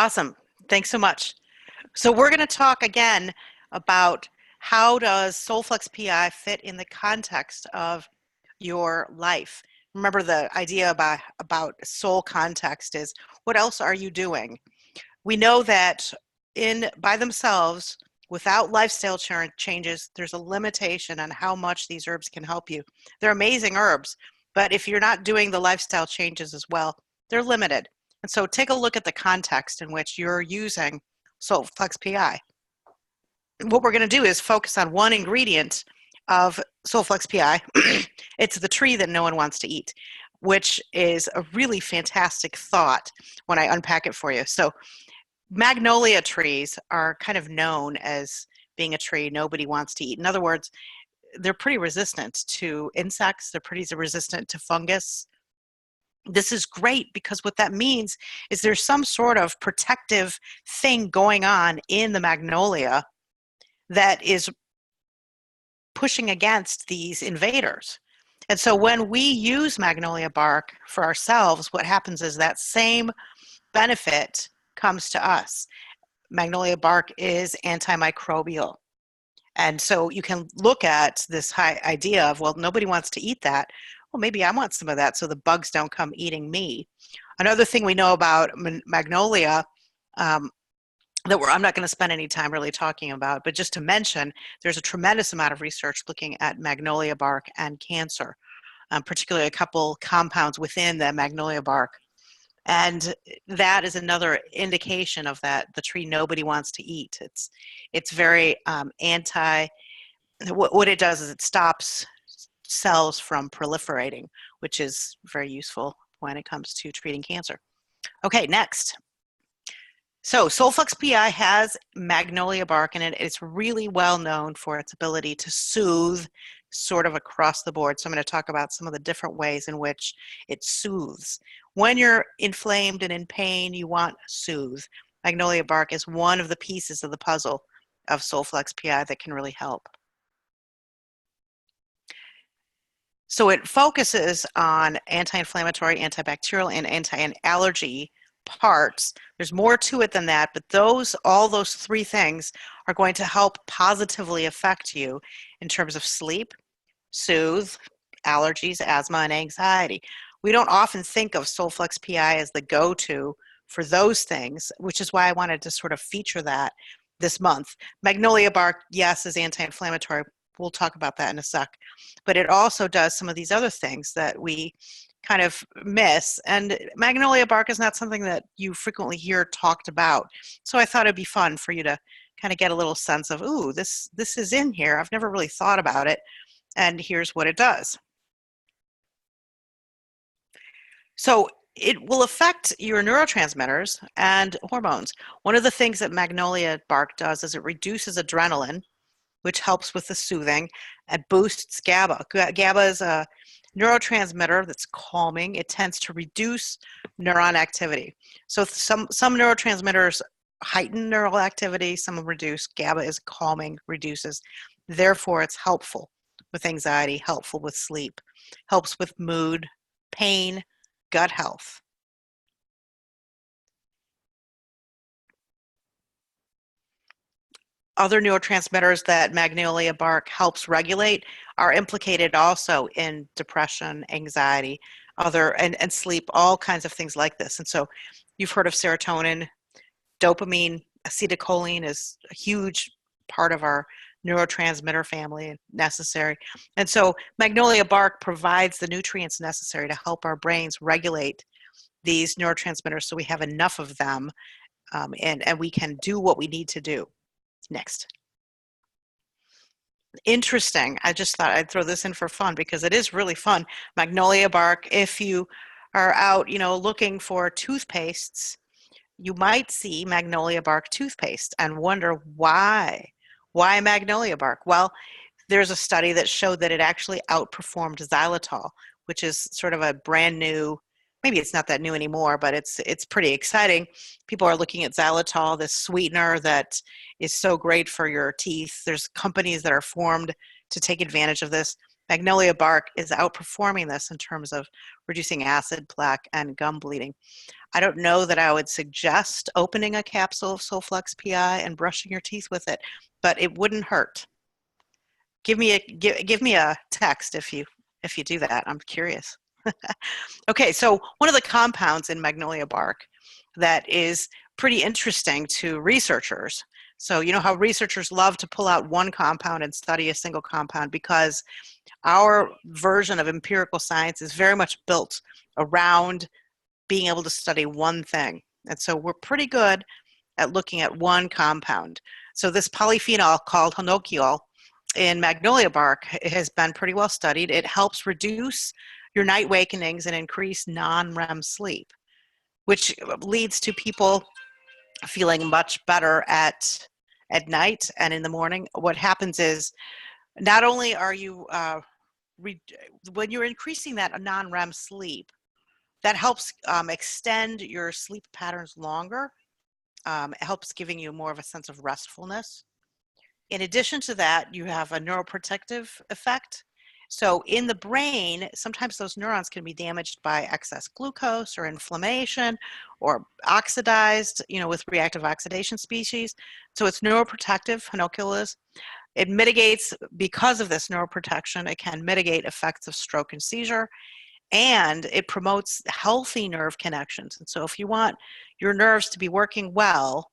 Awesome. Thanks so much. So we're going to talk again about how does SolleFlex PI fit in the context of your life. Remember the idea about soul context is what else are you doing? We know that in by themselves, without lifestyle changes, there's a limitation on how much these herbs can help you. They're amazing herbs, but if you're not doing the lifestyle changes as well, they're limited. And so take a look at the context in which you're using SolleFlex PI. What we're going to do is focus on one ingredient of SolleFlex PI. It's the tree that no one wants to eat, which is a really fantastic thought when I unpack it for you. So magnolia trees are kind of known as being a tree nobody wants to eat. In other words, they're pretty resistant to insects. They're pretty resistant to fungus. This is great because what that means is there's some sort of protective thing going on in the magnolia that is pushing against these invaders. And so when we use magnolia bark for ourselves, what happens is that same benefit comes to us. Magnolia bark is antimicrobial. And so you can look at this high idea of, well, nobody wants to eat that. Well, maybe I want some of that so the bugs don't come eating me. Another thing we know about magnolia that I'm not going to spend any time really talking about, but just to mention, there's a tremendous amount of research looking at magnolia bark and cancer, particularly a couple compounds within the magnolia bark. And that is another indication of that, the tree nobody wants to eat. It's very what it does is it stops cells from proliferating, which is very useful when it comes to treating cancer. Okay, next. So SolleFlex PI has magnolia bark in it. It's really well known for its ability to soothe sort of across the board. So I'm going to talk about some of the different ways in which it soothes. When you're inflamed and in pain, you want soothe. Magnolia bark is one of the pieces of the puzzle of SolleFlex PI that can really help. So it focuses on anti-inflammatory, antibacterial, and anti-allergy parts. There's more to it than that, but all those three things are going to help positively affect you in terms of sleep, soothe, allergies, asthma, and anxiety. We don't often think of SolleFlex PI as the go-to for those things, which is why I wanted to sort of feature that this month. Magnolia bark, yes, is anti-inflammatory. We'll talk about that in a sec. But it also does some of these other things that we kind of miss. And magnolia bark is not something that you frequently hear talked about. So I thought it'd be fun for you to kind of get a little sense of, ooh, this is in here. I've never really thought about it. And here's what it does. So it will affect your neurotransmitters and hormones. One of the things that magnolia bark does is it reduces adrenaline, which helps with the soothing, and boosts GABA. GABA is a neurotransmitter that's calming. It tends to reduce neuron activity. So some neurotransmitters heighten neural activity, some reduce. GABA is calming, reduces. Therefore, it's helpful with anxiety, helpful with sleep, helps with mood, pain, gut health. Other neurotransmitters that magnolia bark helps regulate are implicated also in depression, anxiety, and sleep, all kinds of things like this. And so you've heard of serotonin, dopamine, acetylcholine is a huge part of our neurotransmitter family, necessary. And so magnolia bark provides the nutrients necessary to help our brains regulate these neurotransmitters so we have enough of them and we can do what we need to do. Next. Interesting. I just thought I'd throw this in for fun because it is really fun. Magnolia bark, if you are out, looking for toothpastes, you might see magnolia bark toothpaste and wonder why. Why magnolia bark? Well, there's a study that showed that it actually outperformed xylitol, which is sort of a brand new, maybe it's not that new anymore, but it's pretty exciting. People are looking at xylitol, this sweetener that is so great for your teeth. There's companies that are formed to take advantage of this. Magnolia bark is outperforming this in terms of reducing acid, plaque, and gum bleeding. I don't know that I would suggest opening a capsule of SolleFlex PI and brushing your teeth with it, but it wouldn't hurt. Give me a text if you do that. I'm curious. Okay, so one of the compounds in magnolia bark that is pretty interesting to researchers. So you know how researchers love to pull out one compound and study a single compound, because our version of empirical science is very much built around being able to study one thing. And so we're pretty good at looking at one compound. So this polyphenol called hinokiol in magnolia bark has been pretty well studied. It helps reduce your night wakenings and increase non-REM sleep, which leads to people feeling much better at night and in the morning. What happens is, not only are you when you're increasing that non-REM sleep, that helps extend your sleep patterns longer. It helps giving you more of a sense of restfulness. In addition to that, you have a neuroprotective effect. So in the brain, sometimes those neurons can be damaged by excess glucose or inflammation or oxidized, with reactive oxidation species. So it's neuroprotective, hinokiol is. It mitigates, because of this neuroprotection, it can mitigate effects of stroke and seizure, and it promotes healthy nerve connections. And so if you want your nerves to be working well,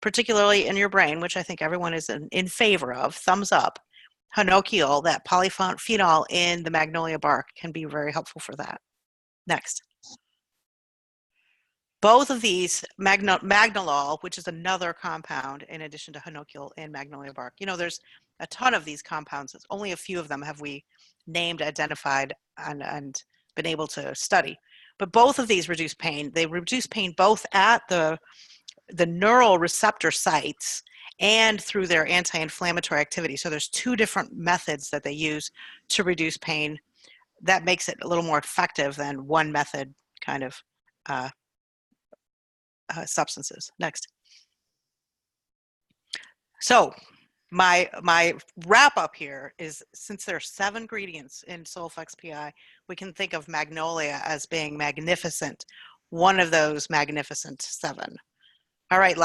particularly in your brain, which I think everyone is in favor of, thumbs up, hinokiol, that polyphenol in the magnolia bark, can be very helpful for that. Next. Both of these, magnolol, which is another compound in addition to hinokiol in magnolia bark. There's a ton of these compounds. Only a few of them have we named, identified, and been able to study. But both of these reduce pain. They reduce pain both at the neural receptor sites and through their anti-inflammatory activity. So there's two different methods that they use to reduce pain. That makes it a little more effective than one method kind of substances. Next. So my wrap up here is, since there are 7 ingredients in SolleFlex PI, we can think of magnolia as being magnificent, one of those magnificent 7. All right.